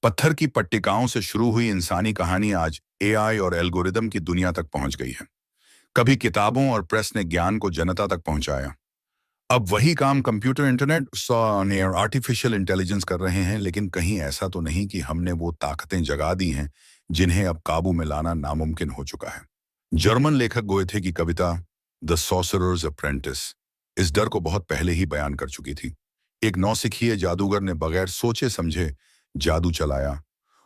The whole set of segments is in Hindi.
पत्थर की पट्टिकाओं से शुरू हुई इंसानी कहानी आज एआई और एल्गोरिदम की दुनिया तक पहुंच गई है। कभी किताबों और प्रेस ने ज्ञान को जनता तक पहुंचाया। अब वही काम कंप्यूटर, इंटरनेट और आर्टिफिशियल इंटेलिजेंस कर रहे हैं, लेकिन कहीं ऐसा तो नहीं कि हमने वो ताकतें जगा दी हैं जिन्हें अब काबू में लाना नामुमकिन हो चुका है। जर्मन लेखक गोएथे की कविता द सॉर्सरर्स अप्रेंटिस इस डर को बहुत पहले ही बयान कर चुकी थी। एक नौसिखिए जादूगर ने बगैर सोचे समझे जादू चलाया,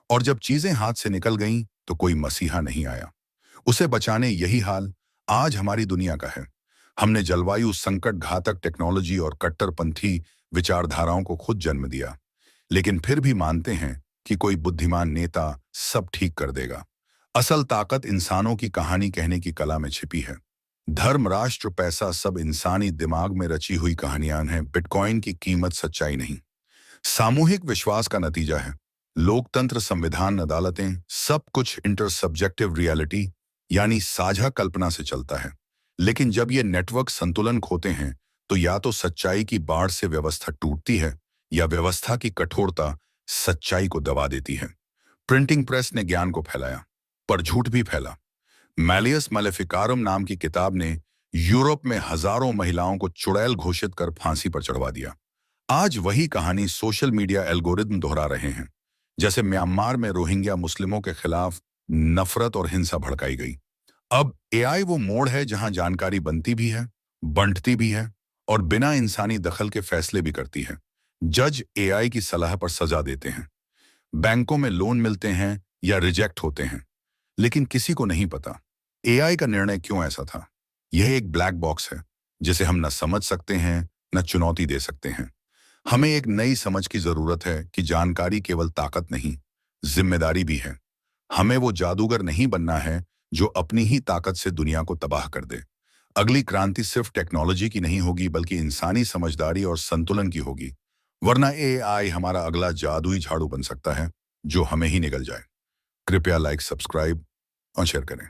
और जब चीजें हाथ से निकल गईं तो कोई मसीहा नहीं आया उसे बचाने। यही हाल आज हमारी दुनिया का है। हमने जलवायु संकट, घातक टेक्नोलॉजी और कट्टरपंथी विचारधाराओं को खुद जन्म दिया, लेकिन फिर भी मानते हैं कि कोई बुद्धिमान नेता सब ठीक कर देगा। असल ताकत इंसानों की कहानी कहने की कला में छिपी है। धर्म, राष्ट्र, पैसा सब इंसानी दिमाग में रची हुई कहानियां हैं। बिटकॉइन की कीमत सच्चाई नहीं, सामूहिक विश्वास का नतीजा है। लोकतंत्र, संविधान, अदालतें, सब कुछ इंटरसब्जेक्टिव रियलिटी यानी साझा कल्पना से चलता है। लेकिन जब ये नेटवर्क संतुलन खोते हैं तो या तो सच्चाई की बाढ़ से व्यवस्था टूटती है, या व्यवस्था की कठोरता सच्चाई को दबा देती है। प्रिंटिंग प्रेस ने ज्ञान को फैलाया, पर झूठ भी फैला। मैलियस मैलेफिकारुम नाम की किताब ने यूरोप में हजारों महिलाओं को चुड़ैल घोषित कर फांसी पर चढ़वा दिया। आज वही कहानी सोशल मीडिया एल्गोरिदम दोहरा रहे हैं। जैसे म्यांमार में रोहिंग्या मुस्लिमों के खिलाफ नफरत और हिंसा भड़काई गई। अब एआई वो मोड़ है जहां जानकारी बनती भी है, बंटती भी है, और बिना इंसानी दखल के फैसले भी करती है। जज एआई की सलाह पर सजा देते हैं, बैंकों में लोन मिलते हैं या रिजेक्ट होते हैं, लेकिन किसी को नहीं पता एआई का निर्णय क्यों ऐसा था। यह एक ब्लैक बॉक्स है जिसे हम न समझ सकते हैं, न चुनौती दे सकते हैं। हमें एक नई समझ की जरूरत है कि जानकारी केवल ताकत नहीं, जिम्मेदारी भी है। हमें वो जादूगर नहीं बनना है जो अपनी ही ताकत से दुनिया को तबाह कर दे। अगली क्रांति सिर्फ टेक्नोलॉजी की नहीं होगी, बल्कि इंसानी समझदारी और संतुलन की होगी। वरना एआई हमारा अगला जादुई झाड़ू बन सकता है जो हमें ही निगल जाए। कृपया लाइक, सब्सक्राइब और शेयर करें।